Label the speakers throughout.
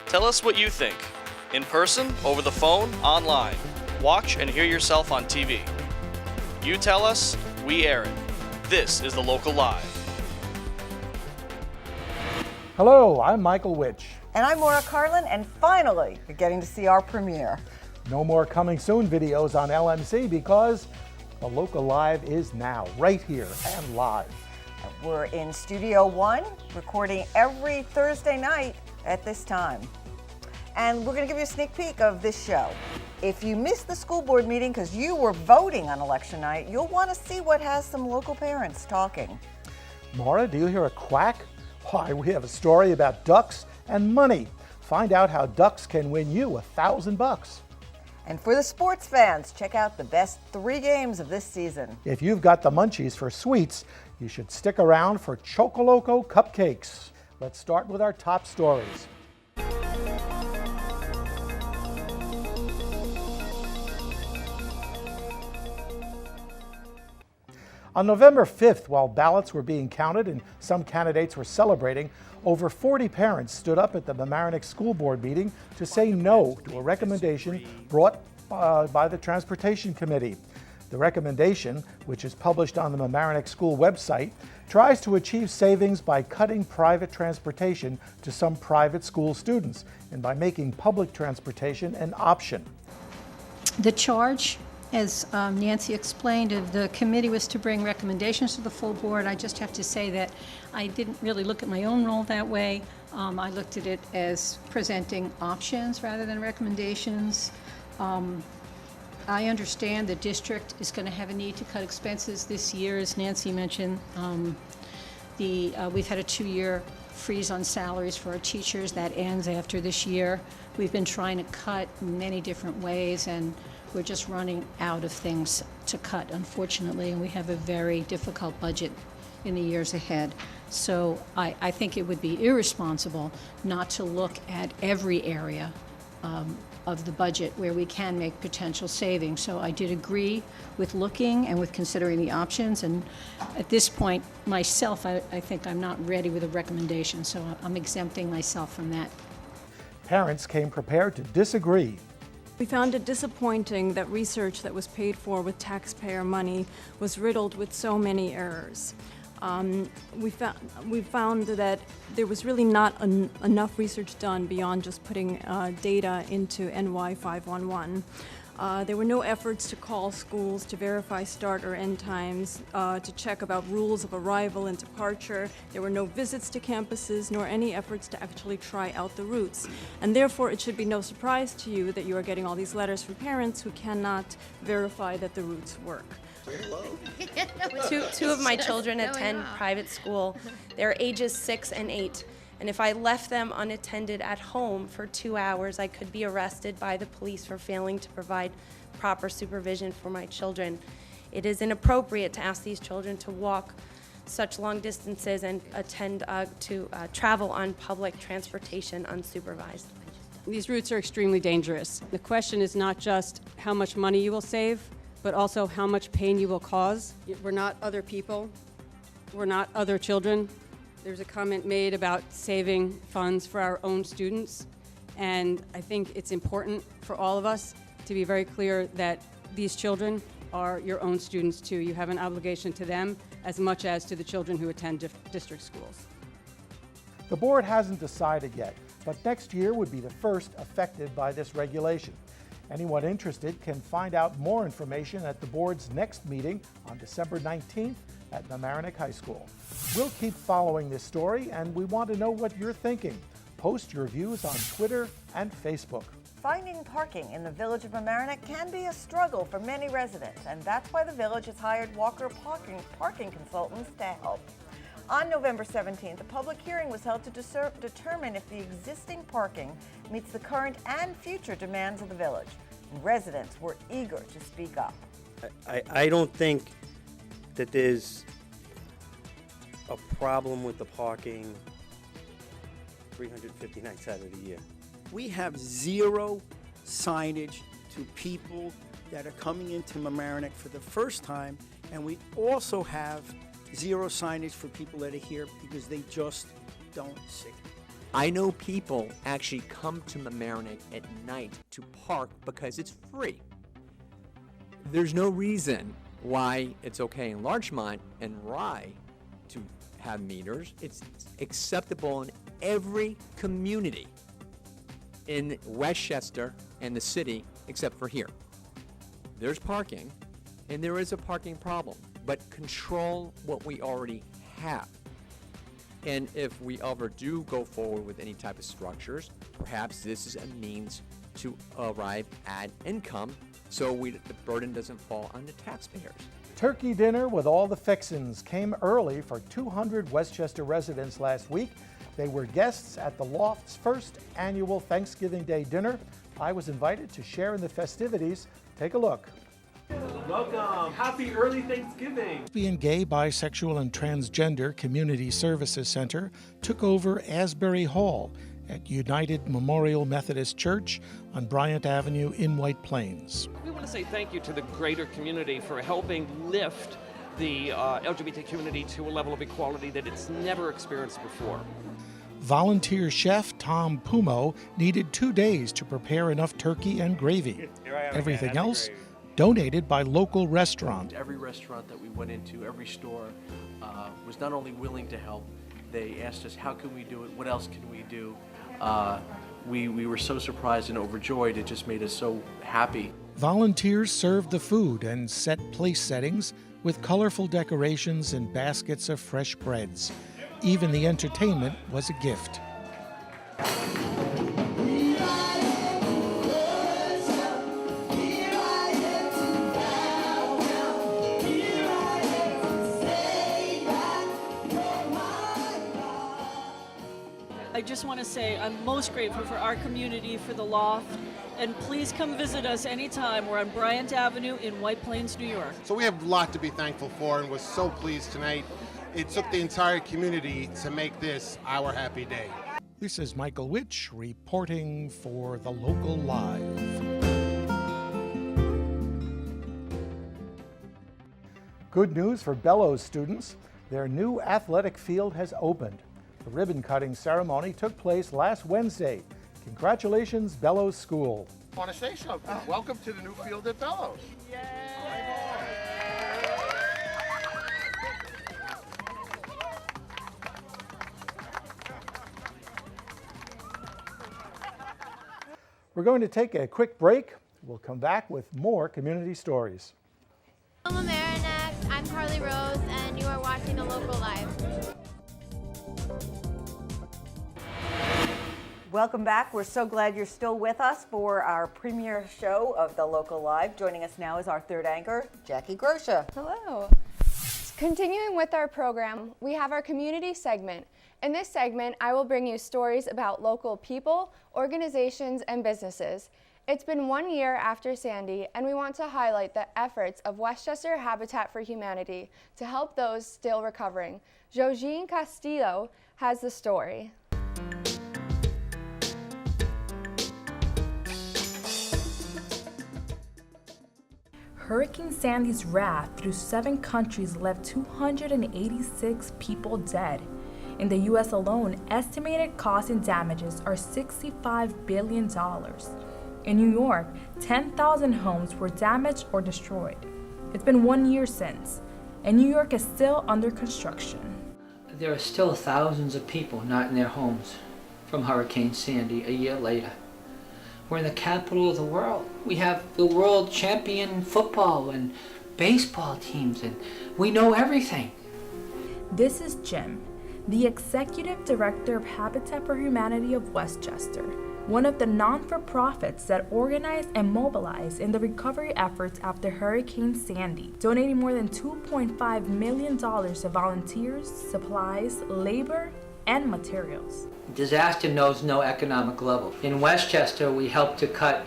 Speaker 1: Tell us what you think. In person, over the phone, online. Watch and hear yourself on TV. You tell us, we air it. This is The Local Live.
Speaker 2: Hello, I'm Michael Witch.
Speaker 3: And I'm Maura Carlin, and finally, you're getting to see our premiere.
Speaker 2: No more coming soon videos on LMC because The Local Live is now, right here and live.
Speaker 3: We're in Studio 1, recording every Thursday night at this time. And we're going to give you a sneak peek of this show. If you missed the school board meeting because you were voting on election night, you'll want to see what has some local parents talking.
Speaker 2: Maura, do you hear a quack? Why, we have a story about ducks and money. Find out how ducks can win you $1,000.
Speaker 3: And for the sports fans, check out the best 3 games of this season.
Speaker 2: If you've got the munchies for sweets, you should stick around for Chocoloco Cupcakes. Let's start with our top stories. On November 5th, while ballots were being counted and some candidates were celebrating, over 40 parents stood up at the Mamaroneck School Board meeting to say no to a recommendation brought by the Transportation Committee. The recommendation, which is published on the Mamaroneck School website, tries to achieve savings by cutting private transportation to some private school students and by making public transportation an option.
Speaker 4: The charge, as Nancy explained, of the committee was to bring recommendations to the full board. I just have to say that I didn't really look at my own role that way. I looked at it as presenting options rather than recommendations. I understand the district is going to have a need to cut expenses this year, as Nancy mentioned. We've had a 2-year freeze on salaries for our teachers. That ends after this year. We've been trying to cut in many different ways, and we're just running out of things to cut, unfortunately, and we have a very difficult budget in the years ahead. So I think it would be irresponsible not to look at every area of the budget where we can make potential savings. So I did agree with looking and with considering the options, and at this point, myself, I think I'm not ready with a recommendation, so I'm exempting myself from that.
Speaker 2: Parents came prepared to disagree.
Speaker 5: We found it disappointing that research that was paid for with taxpayer money was riddled with so many errors. We found that there was really not enough research done beyond just putting data into NY 511. There were no efforts to call schools to verify start or end times, to check about rules of arrival and departure. There were no visits to campuses, nor any efforts to actually try out the routes. And therefore, it should be no surprise to you that you are getting all these letters from parents who cannot verify that the routes work.
Speaker 6: Two of my children attend private school. They're ages 6 and 8. And if I left them unattended at home for 2 hours, I could be arrested by the police for failing to provide proper supervision for my children. It is inappropriate to ask these children to walk such long distances and travel on public transportation unsupervised.
Speaker 7: These routes are extremely dangerous. The question is not just how much money you will save, but also how much pain you will cause. We're not other people. We're not other children. There's a comment made about saving funds for our own students, and I think it's important for all of us to be very clear that these children are your own students too. You have an obligation to them as much as to the children who attend district schools.
Speaker 2: The board hasn't decided yet, but next year would be the first affected by this regulation. Anyone interested can find out more information at the board's next meeting on December 19th at Mamaroneck High School. We'll keep following this story, and we want to know what you're thinking. Post your views on Twitter and Facebook.
Speaker 3: Finding parking in the village of Mamaroneck can be a struggle for many residents, and that's why the village has hired Walker parking consultants to help. On November 17th, a public hearing was held to determine if the existing parking meets the current and future demands of the village. Residents were eager to speak up.
Speaker 8: I don't think that there's a problem with the parking 350 nights out of the year.
Speaker 9: We have zero signage to people that are coming into Mamaroneck for the first time, and we also have zero signage for people that are here because they just don't see.
Speaker 10: I know people actually come to Mamaroneck at night to park because it's free. There's no reason why it's okay in Larchmont and Rye to have meters. It's acceptable in every community in Westchester and the city except for here. There's parking, and there is a parking problem, but control what we already have. And if we ever do go forward with any type of structures, perhaps this is a means to arrive at income so the burden doesn't fall on the taxpayers.
Speaker 2: Turkey dinner with all the fixins came early for 200 Westchester residents last week. They were guests at the Loft's first annual Thanksgiving Day dinner. I was invited to share in the festivities. Take a look.
Speaker 11: Welcome. Happy early Thanksgiving.
Speaker 2: Lesbian, gay, bisexual, and transgender Community Services Center took over Asbury Hall at United Memorial Methodist Church on Bryant Avenue in White Plains.
Speaker 11: We want to say thank you to the greater community for helping lift the LGBT community to a level of equality that it's never experienced before.
Speaker 2: Volunteer chef Tom Pumo needed 2 days to prepare enough turkey and gravy. Everything else donated by local restaurant.
Speaker 12: Every restaurant that we went into, every store, was not only willing to help, they asked us, how can we do it? What else can we do? We were so surprised and overjoyed. It just made us so happy.
Speaker 2: Volunteers served the food and set place settings with colorful decorations and baskets of fresh breads. Even the entertainment was a gift.
Speaker 13: I just want to say I'm most grateful for our community, for the Loft, and please come visit us anytime. We're on Bryant Avenue in White Plains, New York.
Speaker 14: So we have a lot to be thankful for, and we're so pleased tonight. It took the entire community to make this our happy day.
Speaker 2: This is Michael Witch reporting for The Local Live. Good news for Bellows students. Their new athletic field has opened. The ribbon-cutting ceremony took place last Wednesday. Congratulations, Bellows School.
Speaker 14: I want to say something. Welcome to the new field at Bellows.
Speaker 2: We're going to take a quick break. We'll come back with more community stories.
Speaker 15: Hello, Mamaroneck. I'm Carly Rose, and you are watching The Local Live.
Speaker 3: Welcome back. We're so glad you're still with us for our premiere show of The Local Live. Joining us now is our third anchor, Jackie Grosha.
Speaker 16: Hello. Continuing with our program, we have our community segment. In this segment, I will bring you stories about local people, organizations, and businesses. It's been 1 year after Sandy, and we want to highlight the efforts of Westchester Habitat for Humanity to help those still recovering. Josine Castillo has the story.
Speaker 17: Hurricane Sandy's wrath through 7 countries left 286 people dead. In the U.S. alone, estimated costs and damages are $65 billion. In New York, 10,000 homes were damaged or destroyed. It's been 1 year since, and New York is still under construction.
Speaker 18: There are still thousands of people not in their homes from Hurricane Sandy a year later. We're in the capital of the world. We have the world champion football and baseball teams, and we know everything.
Speaker 17: This is Jim, the Executive Director of Habitat for Humanity of Westchester, one of the non-for-profits that organized and mobilized in the recovery efforts after Hurricane Sandy, donating more than $2.5 million to volunteers, supplies, labor, and materials.
Speaker 18: Disaster knows no economic level. In Westchester, we helped to cut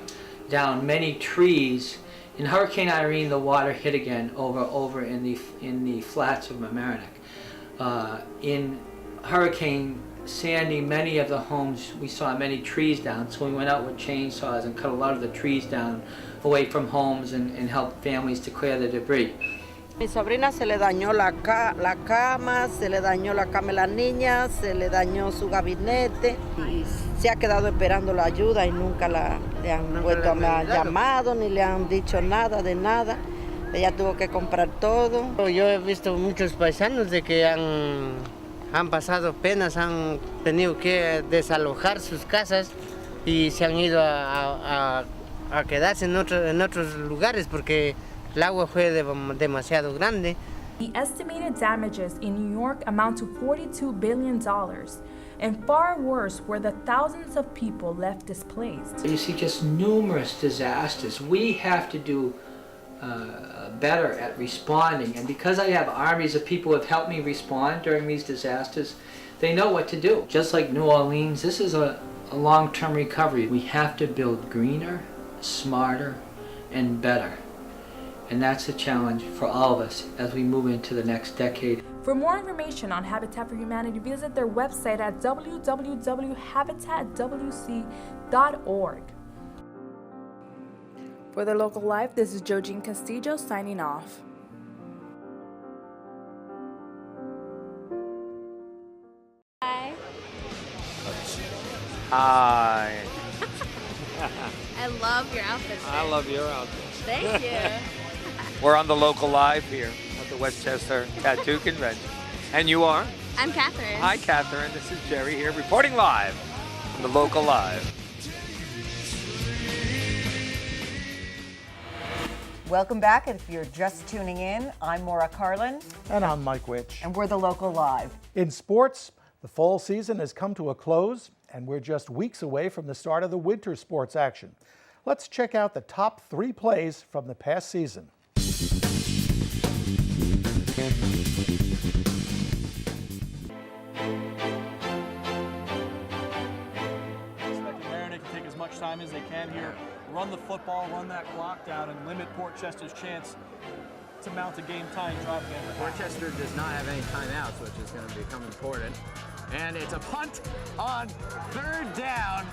Speaker 18: down many trees. In Hurricane Irene, the water hit again over in the flats of Mamaroneck. In Hurricane Sandy, many of the homes, we saw many trees down, so we went out with chainsaws and cut a lot of the trees down away from homes and helped families to clear the debris.
Speaker 19: Mi sobrina se le dañó la cama, se le dañó la cama de las niñas, se le dañó su gabinete y se ha quedado esperando la ayuda y nunca le han vuelto a llamado ni le han dicho nada de nada. Ella tuvo que comprar todo.
Speaker 20: Yo he visto muchos paisanos de que han pasado penas, han tenido que desalojar sus casas y se han ido a quedarse en otros lugares porque el agua fue demasiado grande.
Speaker 17: The estimated damages in New York amount to $42 billion, and far worse were the thousands of people left displaced.
Speaker 18: You see just numerous disasters. We have to do better at responding, and because I have armies of people who have helped me respond during these disasters, they know what to do. Just like New Orleans, this is a long-term recovery. We have to build greener, smarter, and better. And that's a challenge for all of us as we move into the next decade.
Speaker 17: For more information on Habitat for Humanity, visit their website at www.habitatwc.org. For the Local Live, this is Jojine Castillo signing off.
Speaker 15: Hi.
Speaker 21: Hi.
Speaker 15: I love your outfit.
Speaker 21: I love your outfit.
Speaker 15: Thank you.
Speaker 21: We're on the Local Live here at the Westchester Tattoo Convention. And you are?
Speaker 15: I'm Catherine.
Speaker 21: Hi, Catherine. This is Jerry here reporting live from the Local Live.
Speaker 3: Welcome back. If you're just tuning in, I'm Maura Carlin.
Speaker 2: And I'm Mike Witch.
Speaker 3: And we're the Local Live.
Speaker 2: In sports, the fall season has come to a close, and we're just weeks away from the start of the winter sports action. Let's check out the top 3 plays from the past season.
Speaker 22: Mamaroneck can take as much time as they can here, run the football, run that clock down, and limit Port Chester's chance to mount a game-time drive again.
Speaker 23: Port Chester does not have any timeouts, which is going to become important. And it's a punt on 3rd down.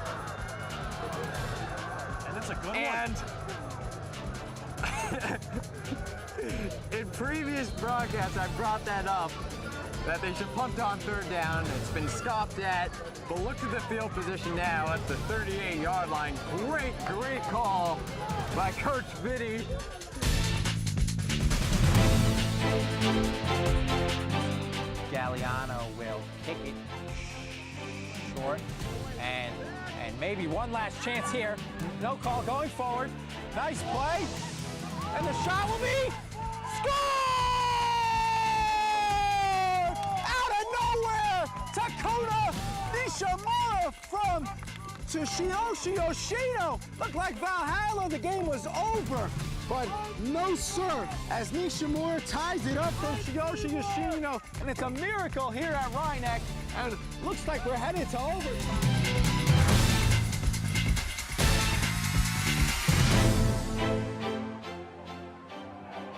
Speaker 22: And it's a good
Speaker 23: one. In previous broadcasts, I brought that up, that they should punt on 3rd down. It's been scoffed at, but look at the field position now at the 38-yard line. Great call by Coach Vitti.
Speaker 24: Galliano will kick it short, and maybe one last chance here. No call going forward. Nice play, and the shot will be scored! Out of nowhere, Takota Nishimura from Tsuyoshi Yoshino. Looked like Valhalla, the game was over. But no, sir, as Nishimura ties it up from Tsuyoshi Yoshino, and it's a miracle here at Rye Neck, and looks like we're headed to overtime.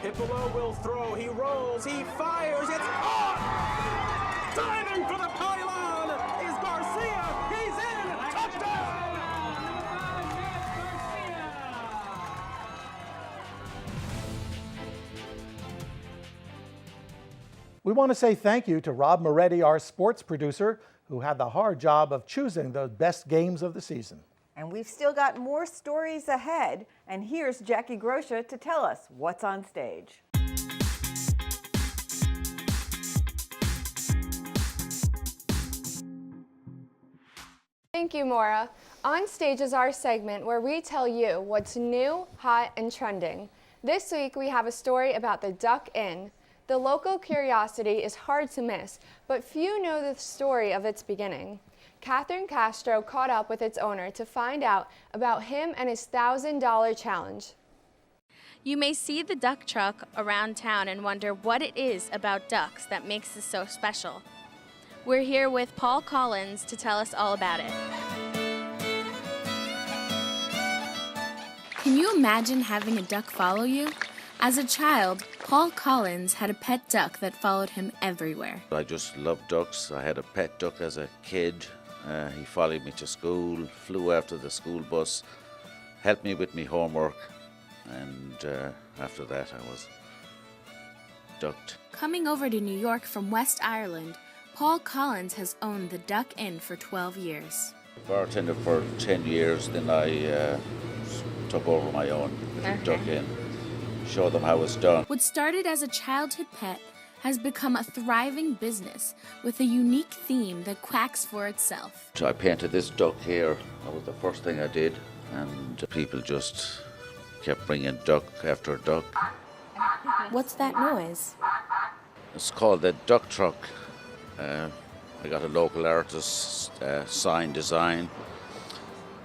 Speaker 24: Hippolo will throw, he rolls, he fires, it's caught! Diving for the pylon is Garcia, he's in, touchdown!
Speaker 2: We want to say thank you to Rob Moretti, our sports producer, who had the hard job of choosing the best games of the season.
Speaker 3: And we've still got more stories ahead. And here's Jackie Grosha to tell us what's on stage.
Speaker 16: Thank you, Maura. On Stage is our segment where we tell you what's new, hot, and trending. This week we have a story about the Duck Inn. The local curiosity is hard to miss, but few know the story of its beginning. Catherine Castro caught up with its owner to find out about him and his $1,000 challenge.
Speaker 15: You may see the duck truck around town and wonder what it is about ducks that makes this so special. We're here with Paul Collins to tell us all about it. Can you imagine having a duck follow you? As a child, Paul Collins had a pet duck that followed him everywhere.
Speaker 25: I just love ducks. I had a pet duck as a kid. He followed me to school, flew after the school bus, helped me with my homework, and after that I was ducked.
Speaker 15: Coming over to New York from West Ireland, Paul Collins has owned the Duck Inn for 12 years.
Speaker 25: Bartender for 10 years, then I took over my own little Duck Inn, showed them how it's done.
Speaker 15: What started as a childhood pet has become a thriving business with a unique theme that quacks for itself.
Speaker 25: I painted this duck here. That was the first thing I did, and people just kept bringing duck after duck.
Speaker 15: What's that noise?
Speaker 25: It's called the duck truck. I got a local artist, sign design.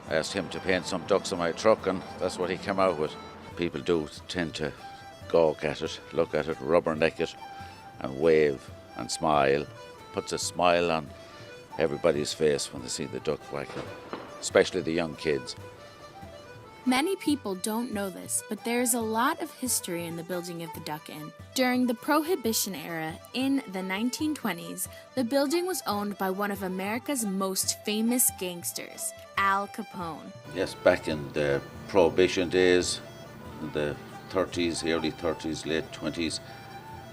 Speaker 25: I asked him to paint some ducks on my truck, and that's what he came out with. People do tend to gawk at it, look at it, rubberneck it, and wave and smile. Puts a smile on everybody's face when they see the duck quacking, especially the young kids.
Speaker 15: Many people don't know this, but there's a lot of history in the building of the Duck Inn. During the Prohibition era, in the 1920s, the building was owned by one of America's most famous gangsters, Al Capone.
Speaker 25: Yes, back in the Prohibition days, in the 30s, early 30s, late 20s,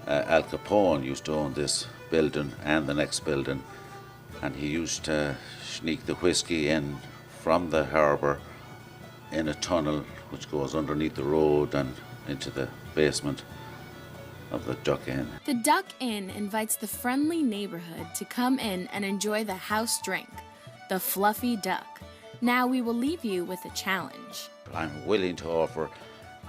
Speaker 25: Al Capone used to own this building and the next building, and he used to sneak the whiskey in from the harbour in a tunnel which goes underneath the road and into the basement of the Duck Inn.
Speaker 15: The Duck Inn invites the friendly neighborhood to come in and enjoy the house drink, the Fluffy Duck. Now we will leave you with a challenge.
Speaker 25: I'm willing to offer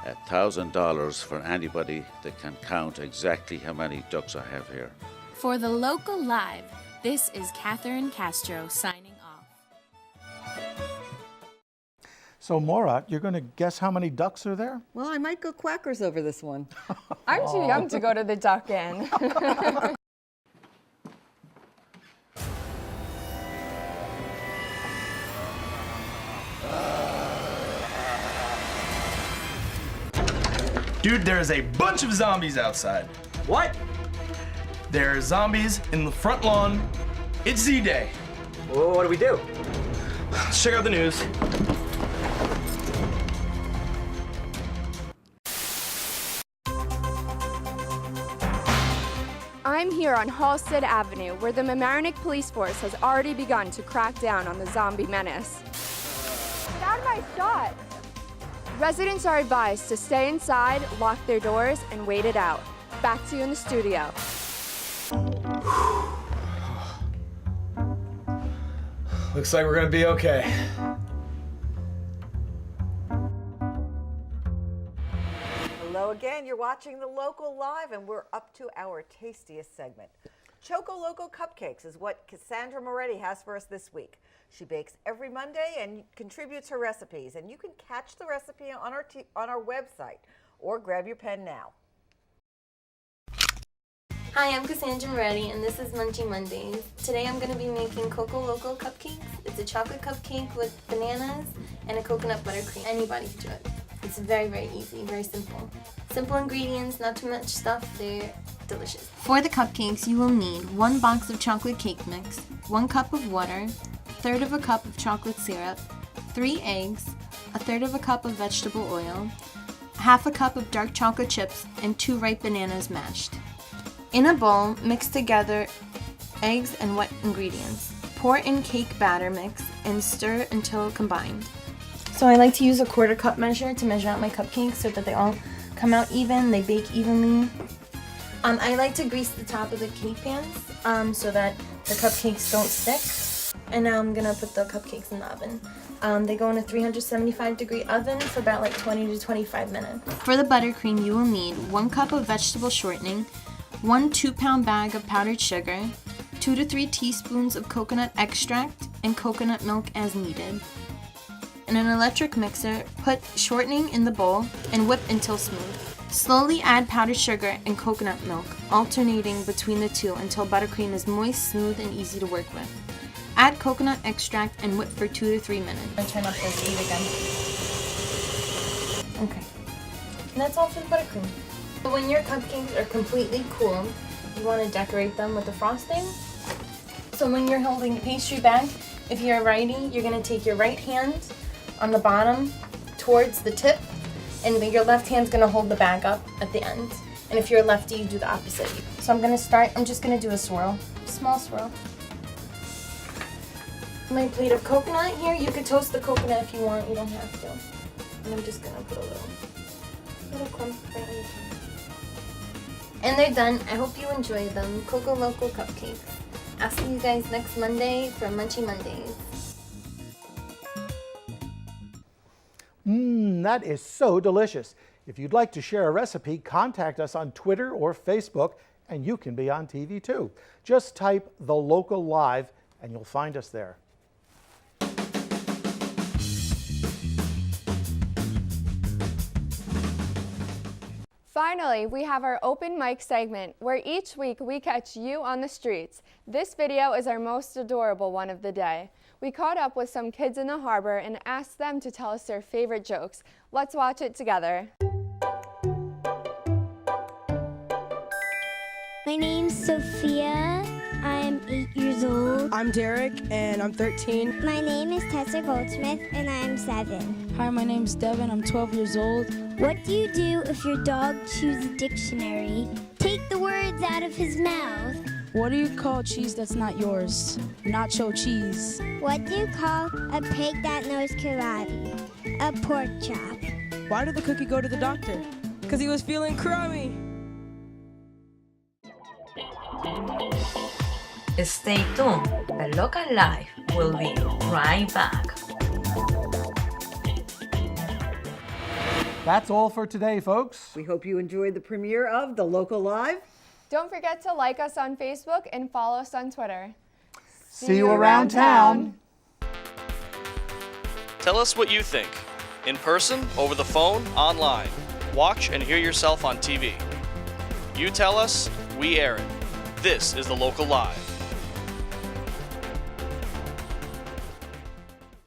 Speaker 25: $1,000 for anybody that can count exactly how many ducks I have here.
Speaker 15: For the Local Live, this is Catherine Castro signing off.
Speaker 2: So, Maura, you're going to guess how many ducks are there?
Speaker 3: Well, I might go quackers over this one.
Speaker 16: I'm too young to go to the Duck Inn.
Speaker 1: Dude, there is a bunch of zombies outside.
Speaker 22: What?
Speaker 1: There are zombies in the front lawn. It's Z-Day.
Speaker 22: Well, what do we do?
Speaker 1: Let's check out the news.
Speaker 16: I'm here on Halstead Avenue, where the Mamaroneck Police Force has already begun to crack down on the zombie menace. Get out of my shot! Residents are advised to stay inside, lock their doors, and wait it out. Back to you in the studio.
Speaker 1: Looks like we're gonna be okay.
Speaker 3: Hello again, you're watching The Local Live, and we're up to our tastiest segment. Choco Loco Cupcakes is what Cassandra Moretti has for us this week. She bakes every Monday and contributes her recipes, and you can catch the recipe on our website, or grab your pen now.
Speaker 4: Hi, I'm Cassandra Moretti, and this is Munchy Mondays. Today I'm going to be making Coco Loco Cupcakes. It's a chocolate cupcake with bananas and a coconut buttercream. Anybody can do it. It's very, very easy, very simple. Simple ingredients, not too much stuff, they're delicious. For the cupcakes, you will need 1 box of chocolate cake mix, 1 cup of water, 1/3 of a cup of chocolate syrup, 3 eggs, 1/3 of a cup of vegetable oil, 1/2 a cup of dark chocolate chips, and 2 ripe bananas mashed. In a bowl, mix together eggs and wet ingredients. Pour in cake batter mix and stir until combined. So I like to use a 1/4 cup measure to measure out my cupcakes so that they all come out even, they bake evenly. I like to grease the top of the cake pans so that the cupcakes don't stick. And now I'm gonna put the cupcakes in the oven. They go in a 375-degree oven for about like 20 to 25 minutes. For the buttercream, you will need 1 cup of vegetable shortening, 1 2-pound bag of powdered sugar, 2 to 3 teaspoons of coconut extract, and coconut milk as needed. In an electric mixer, put shortening in the bowl and whip until smooth. Slowly add powdered sugar and coconut milk, alternating between the two until buttercream is moist, smooth, and easy to work with. Add coconut extract and whip for 2 to 3 minutes. And turn up the heat again. Okay. And that's all for the buttercream. But when your cupcakes are completely cool, you want to decorate them with the frosting. So when you're holding the pastry bag, if you're a righty, you're going to take your right hand on the bottom towards the tip, and your left hand's going to hold the bag up at the end. And if you're a lefty, you do the opposite. So I'm just gonna do a swirl, small swirl. My plate of coconut here, you could toast the coconut if you want, you don't have to. And I'm just gonna put a little clump right in. And they're done. I hope you enjoy them. Coco Loco Cupcakes. I'll see you guys next Monday for Munchy Mondays.
Speaker 2: That is so delicious. If you'd like to share a recipe, contact us on Twitter or Facebook, and you can be on TV too. Just type The Local Live and you'll find us there.
Speaker 16: Finally, we have our open mic segment where each week we catch you on the streets. This video is our most adorable one of the day. We caught up with some kids in the harbor and asked them to tell us their favorite jokes. Let's watch it together.
Speaker 5: My name's Sophia. I'm 8 years old.
Speaker 6: I'm Derek, and I'm 13.
Speaker 5: My name is Tessa Goldsmith, and I'm 7.
Speaker 6: Hi, my name's Devin. I'm 12 years old.
Speaker 5: What do you do if your dog chews a dictionary? Take the words out of his mouth.
Speaker 6: What do you call cheese that's not yours? Nacho cheese.
Speaker 5: What do you call a pig that knows karate? A pork chop.
Speaker 6: Why did the cookie go to the doctor? Because he was feeling crummy.
Speaker 7: Stay tuned. The Local Live will be right back.
Speaker 2: That's all for today, folks.
Speaker 3: We hope you enjoyed the premiere of The Local Live.
Speaker 16: Don't forget to like us on Facebook and follow us on Twitter.
Speaker 2: See you around town.
Speaker 8: Tell us what you think. In person, over the phone, online. Watch and hear yourself on TV. You tell us, we air it. This is The Local Live.